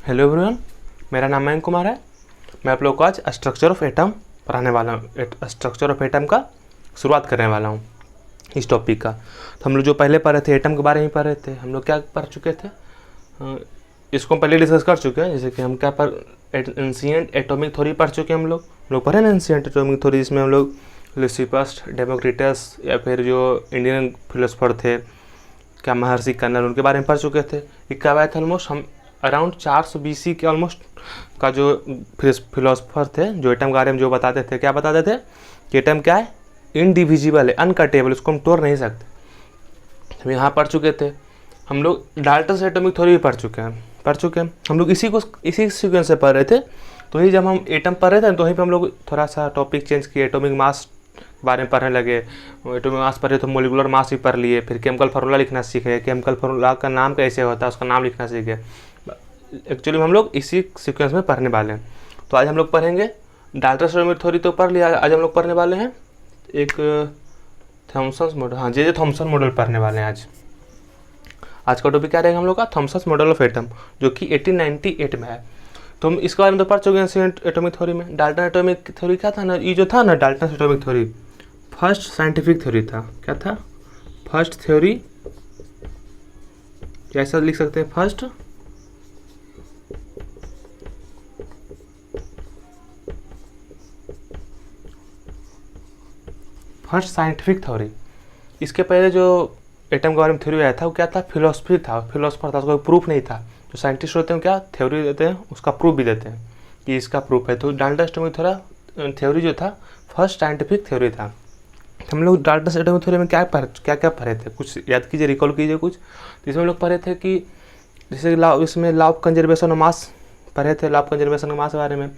Hello everyone, मेरा नाम मयंक कुमार है। मैं आप लोग को आज स्ट्रक्चर ऑफ एटम पढ़ाने वाला हूँ। स्ट्रक्चर ऑफ एटम का शुरुआत करने वाला हूँ इस टॉपिक का। तो हम लोग जो पहले पढ़े थे एटम के बारे में पढ़ रहे थे। हम लोग क्या पढ़ चुके थे, इसको हम पहले डिस्कस कर चुके हैं। जैसे कि हम क्या एंशिएंट एटॉमिक थ्योरी पढ़ चुके हैं। हम लोग पढ़े ना एंशिएंट एटॉमिक थ्योरी, जिसमें हम लोग लिसिपस, डेमोक्रिटस या फिर जो इंडियन फिलोसफर थे क्या महर्षि कर्नल, उनके बारे में पढ़ चुके थे। ये कब आया था ऑलमोस्ट, हम अराउंड 400 BC के ऑलमोस्ट का जो फिलोसफर थे जो एटम के बारे में जो बताते थे, क्या बताते थे कि एटम क्या है, इनडिविजिबल है, अनकटेबल, उसको हम तोड़ नहीं सकते। हम यहाँ पढ़ चुके थे। हम लोग डाल्टन एटॉमिक थ्योरी भी पढ़ चुके हैं। हम लोग इसी सीक्वेंस से पढ़ रहे थे। तो ही जब हम एटम पढ़ रहे थे तो वहीं पर हम लोग थोड़ा सा टॉपिक चेंज किए, एटॉमिक मास बारे में पढ़ने लगे। एटॉमिक मास पढ़े तो मोलिकुलर मास भी पढ़ लिए, फिर केमिकल फार्मूला लिखना सीखे, केमिकल फार्मूला का नाम कैसे होता है उसका नाम लिखना सीखे। एक्चुअली हम लोग इसी सीक्वेंस में पढ़ने वाले हैं। तो आज हम लोग पढ़ेंगे डाल्टन एटॉमिक थ्योरी तो पढ़ लिया। आज हम लोग पढ़ने वाले हैं एक थॉमसन मॉडल। हाँ, जे थॉमसन मॉडल पढ़ने वाले हैं आज का टॉपिक क्या रहेगा हम लोग का, थॉमसन मॉडल ऑफ एटम, जो कि 1898 में है। तो हम इसके बारे में तो पढ़ चुके हैं एटॉमिक थ्योरी में। डाल्टन एटॉमिक थ्योरी क्या था ना, ये जो था ना Dalton atomic theory first scientific theory था। क्या था? फर्स्ट थ्योरी, ऐसा लिख सकते हैं, फर्स्ट साइंटिफिक थ्योरी। इसके पहले जो एटम के बारे में थ्योरी आया था वो क्या था, फिलोसफर था, उसका कोई प्रूफ नहीं था। जो साइंटिस्ट होते हैं क्या थ्योरी देते हैं, उसका प्रूफ भी देते हैं कि इसका प्रूफ है। तो डाल्टन एटॉमिक थ्योरी जो था फर्स्ट साइंटिफिक थ्योरी था। हम लोग डाल्टन एटॉमिक थ्योरी में क्या पढ़े थे, कुछ याद कीजिए, रिकॉल कीजिए कुछ। तो इसमें हम लोग पढ़े थे कि जैसे इसमें law of conservation of mass पढ़े थे, law of conservation of mass के बारे में,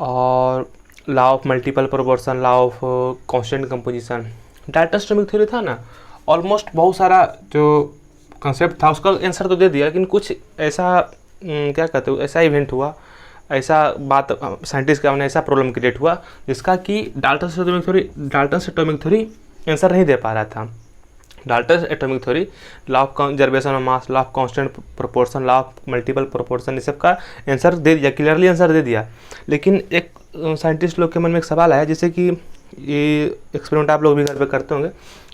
और law of multiple proportion, law of constant composition. Dalton atomic theory था ना, ऑलमोस्ट बहुत सारा जो कंसेप्ट था उसका आंसर तो दे दिया, लेकिन कुछ ऐसा क्या कहते हो, ऐसा इवेंट हुआ, ऐसा बात साइंटिस्ट का ऐसा प्रॉब्लम क्रिएट हुआ जिसका कि डाल्टन एटॉमिक थ्योरी आंसर नहीं दे पा रहा था। Dalton atomic theory law of conservation of mass, law of constant proportion, law of multiple proportion, इस सब का आंसर दे दिया, क्लियरली आंसर दे दिया। लेकिन एक साइंटिस्ट लोग के मन में एक सवाल आया, जैसे कि ये एक्सपेरिमेंट आप लोग भी घर पे करते होंगे,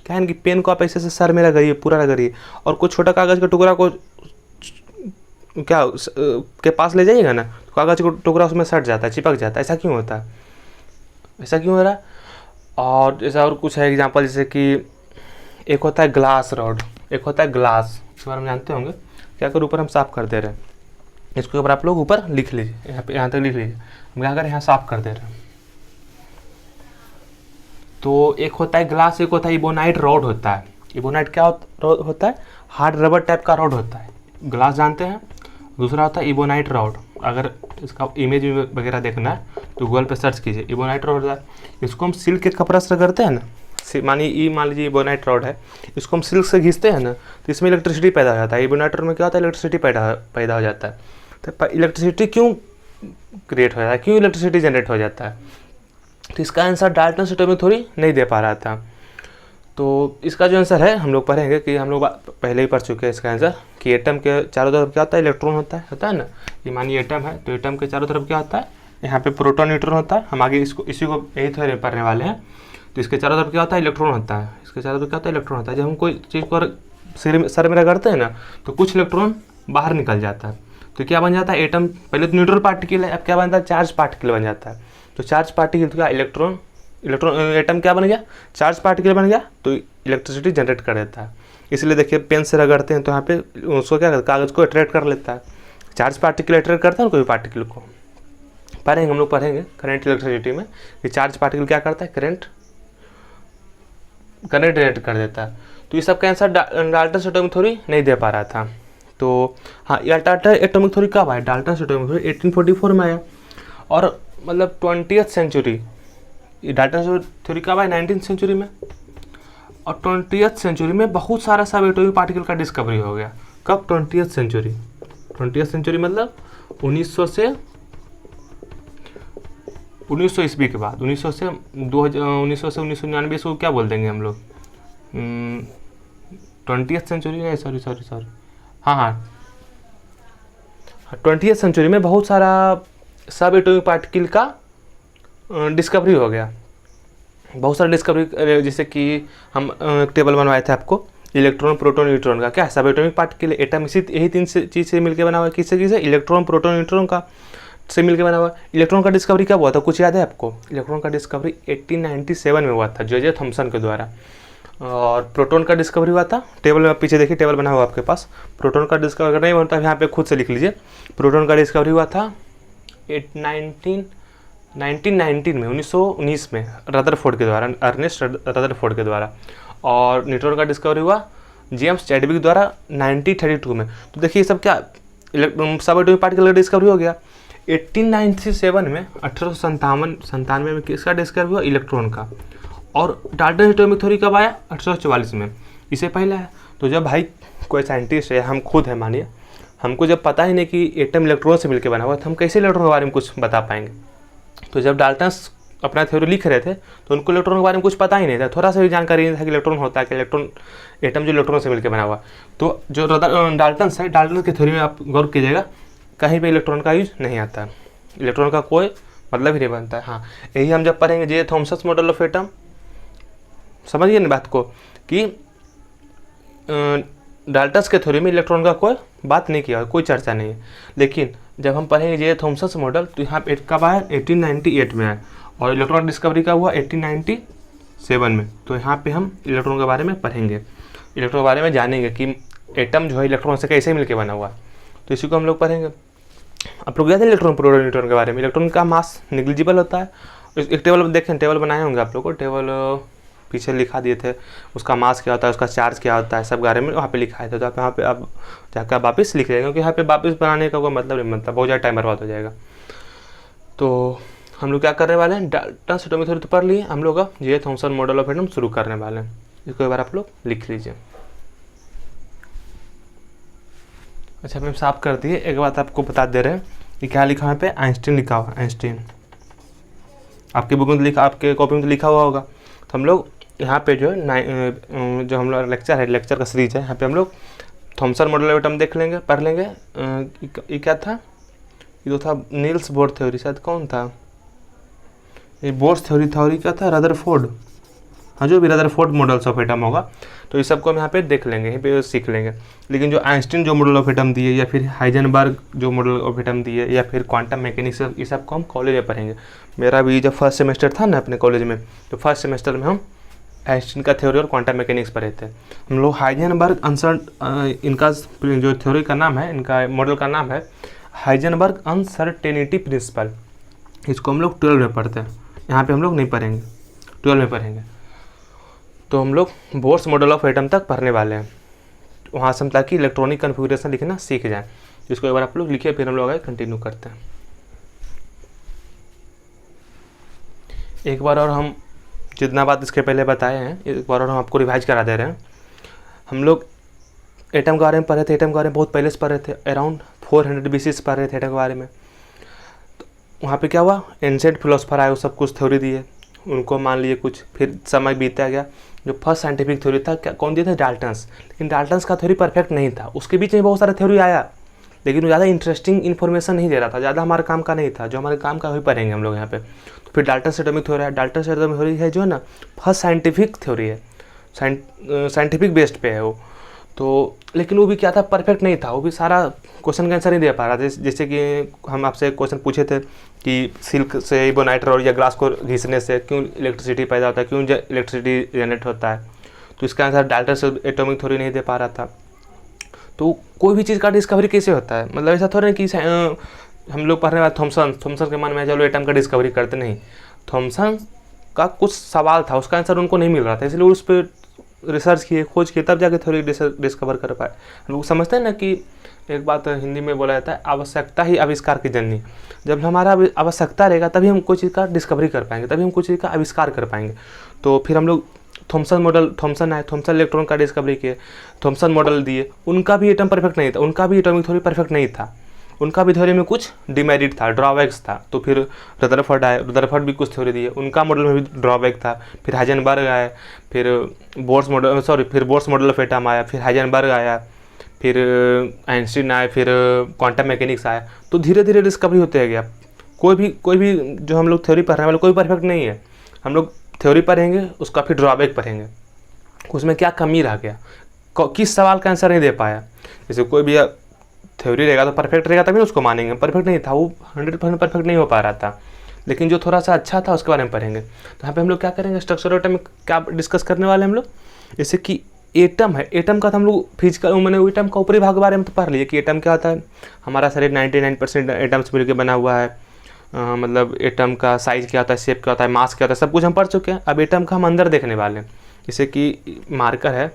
क्या है कि पेन को आप ऐसे से सर में रगड़िए, पूरा रगड़िए, और कुछ छोटा कागज़ का टुकड़ा को क्या के पास ले जाइएगा ना, तो कागज़ का टुकड़ा उसमें सट जाता है, चिपक जाता है। ऐसा क्यों होता है, ऐसा क्यों हो रहा है? और जैसा और कुछ है एग्जांपल, जैसे कि एक होता है ग्लास रॉड, एक होता है ग्लास, इसके बारे में जानते होंगे। क्या कर ऊपर हम साफ़ कर दे रहे हैं, इसके ऊपर आप लोग ऊपर लिख लीजिए, यहाँ पे यहाँ तक लिख लीजिए, हम क्या करें, यहाँ साफ़ कर दे रहे हैं। तो एक होता है ग्लास, एक होता है इबोनाइट रॉड होता है। इबोनाइट क्या होता है, हार्ड रबर टाइप का रॉड होता है, ग्लास जानते हैं। दूसरा होता है इबोनाइट रॉड, अगर इसका इमेज वगैरह देखना है तो गूगल पे सर्च कीजिए, इबोनाइट रॉड होता है। इसको हम सिल्क के कपड़ा से करते हैं ना, मान लीजिए इबोनाइट रॉड है, इसको हम सिल्क से घिसते हैं ना, तो इसमें इलेक्ट्रिसिटी पैदा हो जाता है। इबोनाइट रॉड में क्या होता है, इलेक्ट्रिसिटी पैदा हो जाता है। तो इलेक्ट्रिसिटी क्यों क्रिएट हो जाता है, क्यों इलेक्ट्रिसिटी जनरेट हो जाता है? तो इसका आंसर डाल्टन एटॉमिक थ्योरी नहीं दे पा रहा था। तो इसका जो आंसर है हम लोग पढ़ेंगे कि हम लोग पहले ही पढ़ चुके हैं इसका आंसर, कि एटम के चारों तरफ क्या होता है, इलेक्ट्रॉन होता है ना। ये मानिए एटम है, तो एटम के चारों तरफ क्या होता है, यहाँ पे प्रोटॉन न्यूट्रॉन होता है। हम आगे इसी को यही थ्योरी पढ़ने वाले हैं। तो इसके चारों तरफ क्या होता है, इलेक्ट्रॉन होता है। इसके चारों तरफ क्या होता है, इलेक्ट्रॉन होता है। जब हम कोई चीज़ को सर में रगड़ते हैं ना, तो कुछ इलेक्ट्रॉन बाहर निकल जाता है। तो क्या बन जाता है, एटम पहले तो न्यूट्रल पार्टिकल है, अब क्या बनता है, चार्ज पार्टिकल बन जाता है। तो चार्ज पार्टिकल क्या, इलेक्ट्रॉन एटम क्या बन गया, चार्ज पार्टिकल बन गया, तो इलेक्ट्रिसिटी जनरेट कर देता है। इसलिए देखिए पेन से रगड़ते हैं तो यहाँ पे उसको क्या करता है, कागज़ को अट्रैक्ट कर लेता है। चार्ज पार्टिकल अट्रैक्ट करता है ना कोई पार्टिकल को। पढ़ेंगे, हम लोग पढ़ेंगे करंट इलेक्ट्रिसिटी में कि चार्ज पार्टिकल क्या करता है, करंट जनरेट कर देता है। तो ये सब का आंसर डाल्टन एटॉमिक थ्योरी नहीं दे पा रहा था। तो हाँ, ये डाल्टन एटॉमिक थ्योरी कब आया, डाल्टन एटॉमिक थ्योरी 1844 में आया। और मतलब 20th सेंचुरी, डाल्टन थ्योरी कब आया, 19th सेंचुरी में। और 20th सेंचुरी में बहुत सारा सब एटॉमिक पार्टिकल का डिस्कवरी हो गया। कब, 20th सेंचुरी। 20th सेंचुरी मतलब 1900 से 1900 ईस्वी के बाद, 1900 से 1999 इसको क्या बोल देंगे हम लोग, 20th सेंचुरी, नहीं सॉरी, हाँ, 20वीं सेंचुरी में बहुत सारा सब एटॉमिक पार्टिकल का डिस्कवरी हो गया, बहुत सारा डिस्कवरी, जैसे कि हम टेबल बनवाए थे आपको इलेक्ट्रॉन प्रोटॉन न्यूट्रॉन का, क्या सब एटॉमिक पार्टिकल एटम इसी यही तीन चीज़ से मिलकर बना हुआ है। किससे इलेक्ट्रॉन प्रोटॉन न्यूट्रॉन का से मिलकर बना हुआ। इलेक्ट्रॉन का डिस्कवरी कब हुआ था, कुछ याद है आपको? इलेक्ट्रॉन का डिस्कवरी 1897 में हुआ था जे थॉमसन के द्वारा। और प्रोटॉन का डिस्कवरी हुआ था, टेबल में पीछे देखिए, टेबल बना हुआ आपके पास। प्रोटॉन का डिस्कवरी अगर नहीं बनता है यहाँ पे खुद से लिख लीजिए। प्रोटॉन का डिस्कवरी हुआ था 1919 में, 1919 में रदरफोर्ड के द्वारा, अर्नेस्ट रदरफोर्ड के द्वारा। और न्यूट्रॉन का डिस्कवरी हुआ जेम्स चैडविक द्वारा 1932 में। तो देखिए सब क्या सब एटॉमिक पार्टिकल का डिस्कवरी हो गया। 1897 में 1897 में किसका डिस्कवरी हुआ? इलेक्ट्रॉन का। और डाल्टन एटॉमिक थ्योरी कब आया? 1844 में, इससे पहले है। तो जब भाई कोई साइंटिस्ट है, हम खुद हैं मानिए, हमको जब पता ही नहीं कि एटम इलेक्ट्रॉन से मिलकर बना हुआ, तो हम कैसे इलेक्ट्रॉन के बारे में कुछ बता पाएंगे? तो जब डाल्टन अपना थ्योरी लिख रहे थे तो उनको इलेक्ट्रॉन के बारे में कुछ पता ही नहीं था, थोड़ा सा भी जानकारी नहीं था कि इलेक्ट्रॉन होता है, कि इलेक्ट्रॉन एटम जो इलेक्ट्रॉन से मिलकर बना हुआ। तो जो डाल्टन है, डाल्टन की थ्योरी में आप गौर कीजिएगा, कहीं पे इलेक्ट्रॉन का यूज नहीं आता है, इलेक्ट्रॉन का कोई मतलब ही नहीं बनता है। हाँ, यही हम जब पढ़ेंगे J Thomson model of atom, समझिए ना बात को, कि डाल्टन के थ्योरी में इलेक्ट्रॉन का कोई बात नहीं किया, कोई चर्चा नहीं है। लेकिन जब हम पढ़ेंगे जे थॉमसन मॉडल, तो यहाँ पे कब आया? 1898 में आया। और इलेक्ट्रॉन डिस्कवरी का हुआ 1897 में। तो यहाँ पे हम इलेक्ट्रॉन के बारे में पढ़ेंगे, इलेक्ट्रॉन के बारे में जानेंगे कि एटम जो है इलेक्ट्रॉन से कैसे मिलकर बना हुआ। तो इसी को हम लोग पढ़ेंगे। आप लोग याद है इलेक्ट्रॉन प्रोटॉन न्यूट्रॉन के बारे में? इलेक्ट्रॉन का मास निग्लिजिबल होता है। एक टेबल देखें, टेबल बनाए होंगे आप लोग को, टेबल पीछे लिखा दिए थे, उसका मास क्या होता है, उसका चार्ज क्या होता है, सब बारे में वहाँ पे लिखा है। तो आप यहाँ पे आप जाकर आप वापस लिख लेंगे, क्योंकि यहाँ पे वापस बनाने का कोई मतलब नहीं बनता, बहुत ज़्यादा टाइम बर्बाद हो जाएगा। तो हम लोग क्या करने वाले हैं, डाल्टन एटॉमिक थ्योरी तो पढ़ लिए हम लोग, अब J Thomson model of atom शुरू करने वाले हैं। इसको एक बार आप लोग लिख लीजिए। अच्छा, मैंने साफ कर दिए। एक बात आपको बता दे रहे हैं कि क्या लिखा है पे, आइंस्टीन लिखा हुआ, आइंस्टीन। आपके बुक में लिखा, आपके कॉपी में तो लिखा हुआ होगा। तो हम लोग यहाँ पे जो है जो हम लोग लेक्चर है, लेक्चर का सीरीज है, यहाँ पे हम लोग थॉमसन मॉडल ऑफ एटम देख लेंगे, पढ़ लेंगे। ये क्या था? ये तो था नील्स बोर थ्योरी, शायद कौन था ये? बोर्स थ्योरी क्या था? रदरफोर्ड। हाँ, जो भी रदरफोर्ड मॉडल्स ऑफ एटम होगा, तो ये सबको हम यहाँ पे देख लेंगे, यहीं पे सीख लेंगे। लेकिन जो आइंस्टीन जो मॉडल ऑफ एटम दिए, या फिर हाइजेनबर्ग जो मॉडल ऑफ एटम दिए, या फिर क्वांटम मैकेनिक्स, ये सबको हम कॉलेज में पढ़ेंगे। मेरा भी जब फर्स्ट सेमेस्टर था ना अपने कॉलेज में, तो फर्स्ट सेमेस्टर में हम आइंस्टीन का थ्योरी और क्वांटम मैकेनिक्स पढ़े थे हम लोग। हाइजेनबर्ग इनका जो थ्योरी का नाम है, इनका मॉडल का नाम है हाइजेनबर्ग अनसर्टेनिटी प्रिंसिपल। इसको हम लोग 12 में पढ़ते हैं, यहाँ पे हम लोग नहीं पढ़ेंगे, 12 में पढ़ेंगे। तो हम लोग बोर्स मॉडल ऑफ एटम तक पढ़ने वाले हैं, वहाँ से हम ताकि इलेक्ट्रॉनिक कन्फिगरेशन लिखना सीख जाएं। इसको एक बार आप लोग लिखिए, फिर हम लोग आगे कंटिन्यू करते हैं। एक बार और हम जितना बात इसके पहले बताए हैं, एक बार और हम आपको रिवाइज करा दे रहे हैं। हम लोग एटम के बारे में पढ़े थे, एटम के बारे में बहुत पहले से पढ़े थे, अराउंड 400 BC से पढ़ रहे थे एटम के बारे में। तो वहाँ पे क्या हुआ, एंशिएंट फिलोसफर आए, वो सब कुछ थ्योरी दिए, उनको मान लिए कुछ, फिर समय बीता गया। जो फर्स्ट साइंटिफिक थ्योरी था, क्या कौन दिए थे? डाल्टन्स। लेकिन डाल्टन्स का थ्योरी परफेक्ट नहीं था, उसके बीच में बहुत सारा थ्योरी आया, लेकिन वो ज़्यादा इंटरेस्टिंग इन्फॉर्मेशन नहीं दे रहा था, ज़्यादा हमारे काम का नहीं था। जो हमारे काम का वही पढ़ेंगे हम लोग यहाँ पे। तो फिर डाल्टन एटॉमिक थ्योरी है। डाल्टन एटॉमिक थ्योरी है जो है ना, फर्स्ट साइंटिफिक थ्योरी है, साइंटिफिक बेस्ड पे है वो। तो लेकिन वो भी क्या था, परफेक्ट नहीं था, वो भी सारा क्वेश्चन का आंसर नहीं दे पा रहा था। जैसे कि हम आपसे क्वेश्चन पूछे थे कि सिल्क से इबोनाइट और या ग्लास को घिसने से क्यों इलेक्ट्रिसिटी पैदा होता है, क्यों इलेक्ट्रिसिटी जनरेट होता है, तो इसका आंसर डाल्टन एटॉमिक थ्योरी नहीं दे पा रहा था। तो कोई भी चीज़ का डिस्कवरी कैसे होता है, मतलब ऐसा थोड़ा कि हम लोग पढ़ने वाले थॉमसन के मन में चलो एटम का डिस्कवरी करते, नहीं। थॉमसन का कुछ सवाल था, उसका आंसर उनको नहीं मिल रहा था, इसलिए उस पर रिसर्च किए, खोज किए, तब जाके थ्योरी डिस्कवर कर पाए। हम लोग समझते हैं ना कि एक बात हिंदी में बोला जाता है, आवश्यकता ही आविष्कार की जननी। जब हमारा आवश्यकता रहेगा तभी हम कोई चीज़ का डिस्कवरी कर पाएंगे, तभी हम कोई चीज़ का आविष्कार कर पाएंगे। तो फिर हम लोग थॉमसन आए, थॉमसन इलेक्ट्रॉन का डिस्कवरी किए, थॉमसन मॉडल दिए। उनका भी एटम परफेक्ट नहीं था, उनका भी एटॉमिक थ्योरी परफेक्ट नहीं था, उनका भी थ्योरी में कुछ डिमेरिट था, ड्रॉबैक्स था। तो फिर रदरफोर्ड आए, रदरफोर्ड भी कुछ थ्योरी दिए, उनका मॉडल में भी ड्रॉबैक था। फिर हाइजेनबर्ग आए, फिर बोर्स मॉडल ऑफ एटम आया, फिर हाइजेनबर्ग आया, फिर आइंस्टीन आए, फिर क्वांटम मैकेनिक्स आया, तो धीरे धीरे डिस्कवरी होते गया। कोई भी जो हम लोग थ्योरी पढ़ने वाले कोई परफेक्ट नहीं है। हम लोग थ्योरी पढ़ेंगे, उसका फिर ड्रॉबैक पढ़ेंगे, उसमें क्या कमी रह गया, किस सवाल का आंसर नहीं दे पाया। जैसे कोई भी थ्योरी रहेगा तो परफेक्ट रहेगा तभी उसको मानेंगे, परफेक्ट नहीं था, वो 100% परफेक्ट नहीं हो पा रहा था, लेकिन जो थोड़ा सा अच्छा था उसके बारे में पढ़ेंगे। तो यहाँ पे हम लोग क्या करेंगे, स्ट्रक्चर एटम में क्या डिस्कस करने वाले हैं हम लोग। जैसे कि एटम है, एटम का तो हम लोग फिजिकल मैंने एटम का ऊपरी भाग के बारे में तो पढ़ लिए कि एटम क्या होता है। हमारा शरीर 99% एटम से मिलकर बना हुआ है। मतलब एटम का साइज़ क्या होता है, शेप क्या होता है, मास क्या होता है, सब कुछ हम पढ़ चुके हैं। अब एटम का हम अंदर देखने वाले हैं। जैसे कि मार्कर है,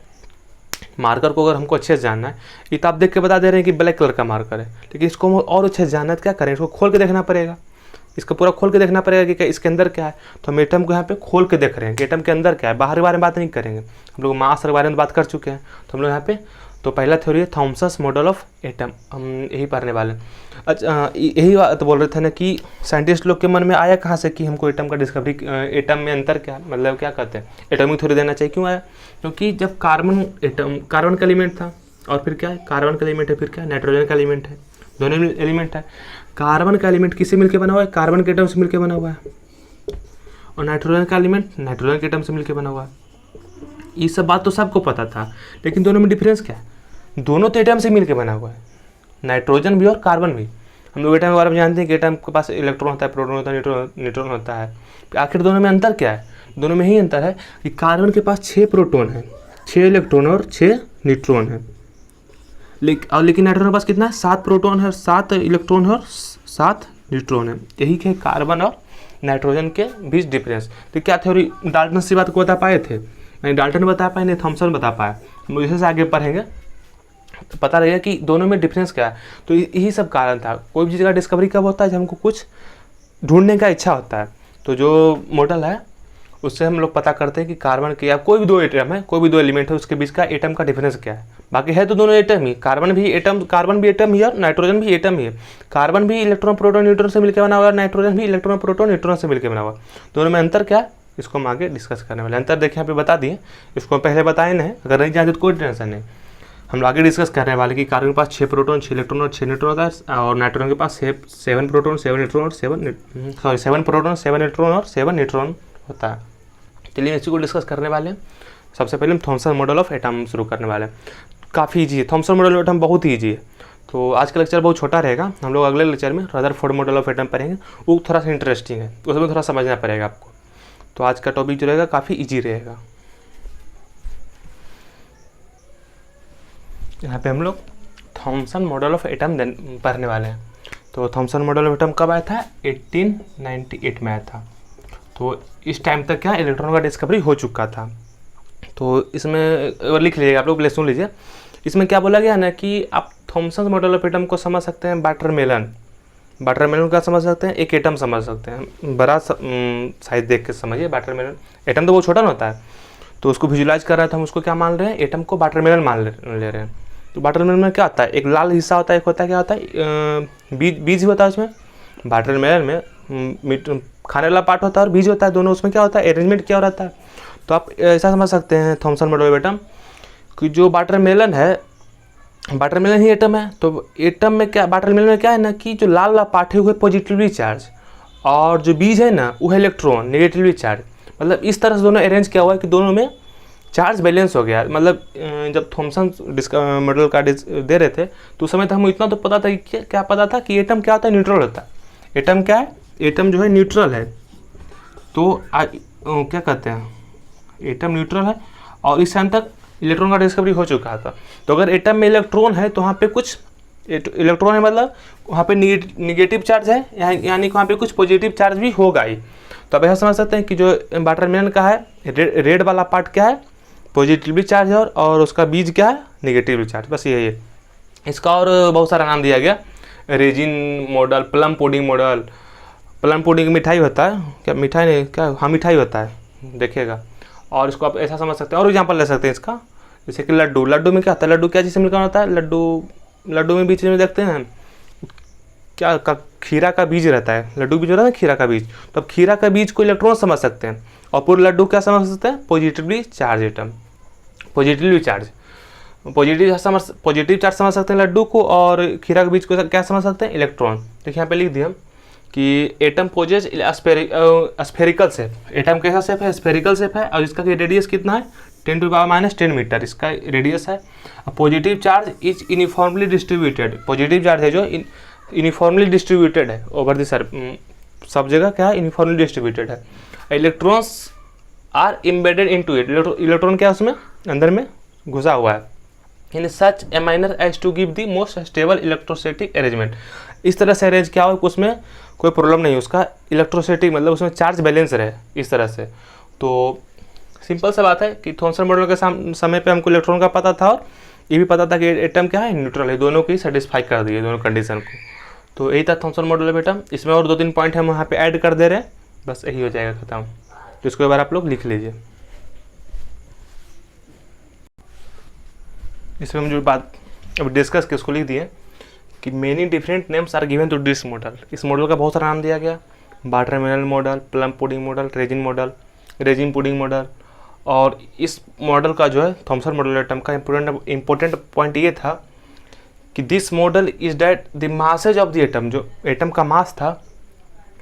मार्कर को अगर हमको अच्छे से जानना है, ये तो आप देख के बता दे रहे हैं कि ब्लैक कलर का मार्कर है, लेकिन इसको हम और अच्छे से जानना है तो क्या करें, इसको खोल के देखना पड़ेगा, इसको पूरा खोल के देखना पड़ेगा कि इसके अंदर क्या है। तो हम एटम को यहाँ पे खोल के देख रहे हैं कि एटम के अंदर क्या है, बाहर के बारे में बात नहीं करेंगे। हम लोग मास के बारे में बात कर चुके हैं, तो हम लोग यहाँ पे तो पहला थ्योरी है थॉमसन्स मॉडल ऑफ एटम, हम यही पढ़ने वाले हैं। अच्छा, यही बात बोल रहे थे ना कि साइंटिस्ट लोग के मन में आया कहाँ से कि हमको एटम का डिस्कवरी, एटम में अंतर क्या मतलब क्या कहते हैं, एटॉमिक थ्योरी देना चाहिए। क्यों आया, क्योंकि जब कार्बन का एलिमेंट था, और फिर क्या है, कार्बन का एलिमेंट है, फिर क्या है, नाइट्रोजन का एलिमेंट है, दोनों एलिमेंट है। कार्बन का एलिमेंट किससे मिलकर बना हुआ है, कार्बन के एटम से मिलकर बना हुआ है, और नाइट्रोजन का एलिमेंट नाइट्रोजन के एटम से मिलकर बना हुआ है। ये सब बात तो सबको पता था, लेकिन दोनों में डिफरेंस क्या है, दोनों तो एटम से मिलकर बना हुआ है, नाइट्रोजन भी और कार्बन भी। हम लोग एटम के बारे में जानते हैं कि एटम के पास इलेक्ट्रॉन होता है, प्रोटॉन होता है, न्यूट्रॉन होता है। आखिर दोनों में अंतर क्या है, दोनों में ही अंतर है कि कार्बन के पास 6 प्रोटॉन है, 6 इलेक्ट्रॉन और 6 न्यूट्रॉन है, लेकिन नाइट्रोजन के पास कितना है, 7 प्रोटॉन है, 7 इलेक्ट्रॉन है और 7 न्यूट्रॉन है। यही है कार्बन और नाइट्रोजन के बीच डिफरेंस। तो क्या थ्योरी डाल्टन से बात को बता पाए थे, नहीं डाल्टन बता पाए, नहीं थॉमसन बता पाए। हम लोग जैसे आगे पढ़ेंगे तो पता लगेगा कि दोनों में डिफरेंस क्या है। तो यही सब कारण था। कोई भी चीज़ का डिस्कवरी कब होता है, जब हमको कुछ ढूंढने का इच्छा होता है। तो जो मॉडल है उससे हम लोग पता करते हैं कि कार्बन के या कोई भी दो एटम है, कोई भी दो एलिमेंट है, उसके बीच का एटम का डिफरेंस क्या है। बाकी है तो दोनों एटम ही, कार्बन भी एटम ही है, नाइट्रोजन भी एटम ही है। कार्बन भी इलेक्ट्रॉन प्रोटॉन न्यूट्रॉन से मिलकर बना हुआ है, नाइट्रोजन भी इलेक्ट्रॉन प्रोटॉन न्यूट्रॉन से मिलकर बना हुआ है। दोनों में अंतर क्या है, इसको हम आगे डिस्कस करने वाले। अंतर देखिए यहाँ पे बता दिए, इसको पहले बताए नहीं, अगर नहीं जानते तो कोई टेंशन नहीं। हम लोग आगे डिस्कस करने वाले कि कार्बन के पास 6 प्रोटॉन 6 इलेक्ट्रॉन और 6 न्यूट्रॉन होता है, और नाइट्रोजन के पास 7 प्रोटॉन 7 इलेक्ट्रॉन और 7 प्रोटॉन 7 इलेक्ट्रॉन और 7 न्यूट्रॉन होता है। चलिए इसी को डिस्कस करने वाले हैं। सबसे पहले हम थॉमसन मॉडल ऑफ एटम शुरू करने वाले हैं। काफ़ी ईजी है, थॉमसन मॉडल ऑफ एटम बहुत ही ईजी है। तो आज का लेक्चर बहुत छोटा रहेगा, हम लोग अगले लेक्चर में रदरफोर्ड मॉडल ऑफ एटम पढ़ेंगे, वो थोड़ा सा इंटरेस्टिंग है, उसमें थोड़ा समझना पड़ेगा आपको। तो आज का टॉपिक जो रहेगा काफ़ी ईजी रहेगा। यहाँ पे हम लोग थॉमसन मॉडल ऑफ एटम पढ़ने वाले हैं। तो थॉमसन मॉडल ऑफ एटम कब आया था, 1898 में आया था। तो इस टाइम तक क्या इलेक्ट्रॉन का डिस्कवरी हो चुका था। तो इसमें लिख लीजिएगा आप लोग, प्ले सुन लीजिए। इसमें क्या बोला गया ना कि आप थॉमसन मॉडल ऑफ एटम को समझ सकते हैं वाटरमेलन का समझ सकते हैं, एक एटम समझ सकते हैं। बड़ा साइज देख के समझिए, वाटरमेलन एटम तो बहुत छोटा ना होता है, तो उसको विजुलाइज कर रहे थे हम, उसको क्या मान रहे हैं, एटम को वाटरमेलन मान ले रहे हैं। तो वाटरमेलन में क्या होता है, एक लाल हिस्सा होता है, एक होता है क्या होता है बीज होता है उसमें। वाटरमेलन में खाने वाला पार्ट होता है और बीज होता है, दोनों उसमें क्या होता है, अरेंजमेंट क्या रहता है। तो आप ऐसा समझ सकते हैं थॉमसन मॉडल ऑफ एटम कि जो वाटरमेलन है, वाटरमेलन ही एटम है। तो एटम में क्या, वाटरमेलन में क्या है ना कि जो लाल वाला पार्ट है वो है पॉजिटिवली चार्ज, और जो बीज है ना वो है इलेक्ट्रॉन नेगेटिवली चार्ज। मतलब इस तरह से दोनों अरेंज किया हुआ है कि दोनों में चार्ज बैलेंस हो गया। मतलब जब थॉमसन मॉडल का दे रहे थे तो उस समय तो हमें इतना तो पता था कि क्या पता था कि एटम क्या होता है, न्यूट्रल होता है। एटम क्या है, एटम जो है न्यूट्रल है। तो क्या कहते हैं, एटम न्यूट्रल है, और इस टाइम तक इलेक्ट्रॉन का डिस्कवरी हो चुका था। तो अगर एटम में इलेक्ट्रॉन है तो वहाँ पे कुछ इलेक्ट्रॉन है, मतलब वहाँ पे निगेटिव चार्ज है, यानी कि वहाँ पे कुछ पॉजिटिव चार्ज भी होगा ही। तो अब ऐसा समझ सकते हैं कि जो वाटरमेलन का है रेड वाला पार्ट क्या है, पॉजिटिवली चार्ज है, और उसका बीज क्या है, निगेटिवली चार्ज। बस यही है। इसका और बहुत सारा नाम दिया गया, resin model, plum pudding model. Plum pudding मिठाई होता है क्या, मिठाई नहीं क्या, हाँ मिठाई होता है, देखिएगा। और इसको आप ऐसा समझ सकते हैं, और एग्जाम्पल ले सकते हैं इसका, जैसे कि लड्डू में क्या होता है, लड्डू क्या चीज़ से मिलकर होता है, लड्डू में बीच में देखते हैं क्या खीरा का बीज रहता है, लड्डू बीज रहता है खीरा का बीज। तो अब खीरा का बीज को इलेक्ट्रॉन समझ सकते हैं, और पूरा लड्डू क्या समझ सकते हैं, positively charge atom, positively charge. Positive charge समझ सकते हैं लड्डू को, और खीरा के बीज को क्या समझ सकते हैं, इलेक्ट्रॉन। देखिए यहाँ पे लिख दिया कि atom possess spherical shape. Atom कैसा शेप है, स्फेरिकल शेप है, और इसका रेडियस कितना है 10⁻⁻10 मीटर इसका रेडियस है। Positive charge is uniformly distributed. Positive charge है जो यूनिफॉर्मली डिस्ट्रीब्यूटेड है ओवर द सब जगह क्या है, यूनिफॉर्मली डिस्ट्रीब्यूटेड है। Electrons are embedded into it. Electron क्या है उसमें अंदर में घुसा हुआ है। In such a manner as to give the most stable electrostatic arrangement. इस तरह से अरेंज क्या हो कि उसमें कोई प्रॉब्लम नहीं, उसका इलेक्ट्रोस्टैटिक मतलब उसमें चार्ज बैलेंस रहे इस तरह से। तो सिंपल सा बात है कि थॉमसन मॉडल के समय पे हमको इलेक्ट्रॉन का पता था और ये भी पता था कि एटम क्या है, न्यूट्रल है। दोनों की सेटिस्फाई कर दिए दोनों कंडीशन को। तो यही था थॉमसन मॉडल ऑफ एटम। इसमें और 2-3 पॉइंट हम यहाँ पे ऐड कर दे रहे हैं, बस यही हो जाएगा खत्म। तो इसको एक बार आप लोग लिख लीजिए। इसमें हम जो बात अब डिस्कस की उसको लिख दिए कि many different names are given to this model. इस मॉडल का बहुत सारा नाम दिया गया, watermelon model, plum pudding model, raisin pudding model. और इस मॉडल का जो है थॉमसन मॉडल एटम का इम्पोर्टेंट पॉइंट ये था कि this model is that the masses of the atom, जो एटम का मास था,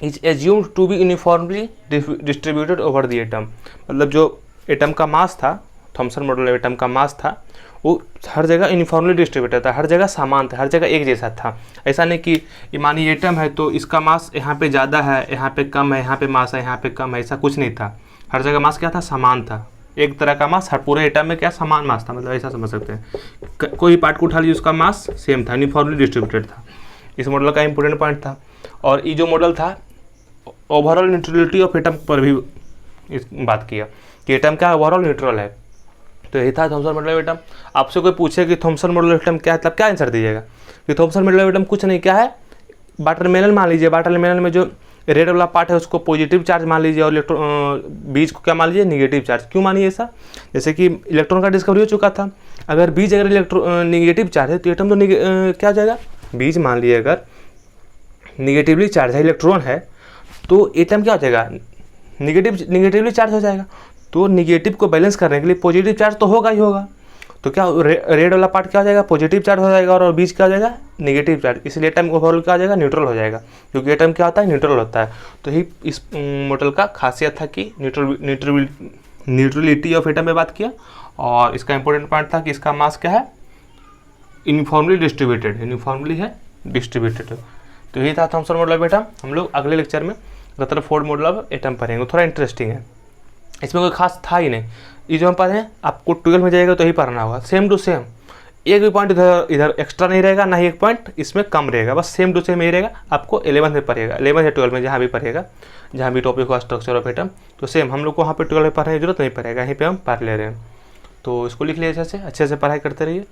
is assumed to be uniformly distributed over the atom. मतलब जो एटम का मास था, थॉमसन मॉडल एटम का मास था, वो हर जगह यूनिफॉर्मली डिस्ट्रीब्यूटेड था, हर जगह समान था, हर जगह एक जैसा था। ऐसा नहीं कि मानिए एटम है तो इसका मास यहाँ पे ज़्यादा है, यहाँ पे कम है, यहाँ पे मास है, यहाँ पे कम है, ऐसा कुछ नहीं था। हर जगह मास क्या था, समान था। एक तरह का मास, हर पूरे एटम में क्या समान मास था, मतलब ऐसा समझ सकते हैं। कोई पार्ट को उठा लीजिए उसका मास सेम था, यूनिफॉर्मली डिस्ट्रीब्यूटेड था। इस मॉडल का इंपॉर्टेंट पॉइंट था। और ये जो मॉडल था ओवरऑल न्यूट्रलिटी ऑफ एटम पर भी इस बात किया कि एटम क्या ओवरऑल न्यूट्रल है। तो यही था थॉमसन मॉडल एटम। आपसे कोई पूछे कि थॉमसन मॉडल एटम क्या है, तब क्या आंसर दीजिएगा कि थॉमसन मॉडल एटम कुछ नहीं, क्या है, वाटरमेलन मान लीजिए। वाटरमेलन में जो रेड वाला पार्ट है उसको पॉजिटिव चार्ज मान लीजिए और बीज को क्या मान लीजिए, निगेटिव चार्ज। क्यों मानिए ऐसा, जैसे कि इलेक्ट्रॉन का डिस्कवरी हो चुका था। अगर बीज अगर निगेटिव चार्ज है तो एटम तो क्या हो जाएगा, बीज मान लीजिए अगर निगेटिवली चार्ज है, इलेक्ट्रॉन है, तो एटम क्या हो जाएगा, निगेटिवली चार्ज हो जाएगा। तो निगेटिव को बैलेंस करने के लिए पॉजिटिव चार्ज तो होगा ही होगा। तो क्या रेड वाला पार्ट क्या हो जाएगा, पॉजिटिव चार्ज हो जाएगा, और बीच क्या हो जाएगा, नेगेटिव चार्ज। इसलिए एटम ओवरऑल क्या हो जाएगा, न्यूट्रल हो जाएगा, क्योंकि एटम क्या होता है, न्यूट्रल होता है। तो ही इस मॉडल का खासियत था कि न्यूट्रलिटी ऑफ एटम में बात किया। और इसका इंपॉर्टेंट पॉइंट था कि इसका मास क्या है, यूनिफॉर्मली डिस्ट्रीब्यूटेड, यूनिफॉर्मली है डिस्ट्रीब्यूटेड। तो यही था थॉमसन मॉडल ऑफ एटम। हम लोग अगले लेक्चर में रदरफोर्ड मॉडल ऑफ एटम पढ़ेंगे। थोड़ा इंटरेस्टिंग है, इसमें कोई खास था ही नहीं। ये जो हम पढ़े हैं आपको 12 में जाएगा तो ही पढ़ना होगा, सेम टू सेम। एक भी पॉइंट इधर एक्स्ट्रा नहीं रहेगा, ना ही एक पॉइंट इसमें कम रहेगा, बस सेम टू सेम ही रहेगा। आपको 11 में पढ़ेगा, 11 या 12 में जहाँ भी पढ़ेगा, जहाँ भी टॉपिक हुआ स्ट्रक्चर ऑफ एटम, तो सेम हम लोग को वहाँ पे 12 में पढ़ने की जरूरत नहीं पड़ेगा, यहीं पे हम पढ़ ले रहे हैं। तो इसको लिख लीजिए अच्छे से पढ़ाई करते रहिए।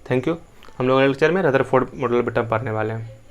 Thank you. हम लोग लेक्चर में रदरफोर्ड मॉडल ऑफ एटम पढ़ने वाले हैं।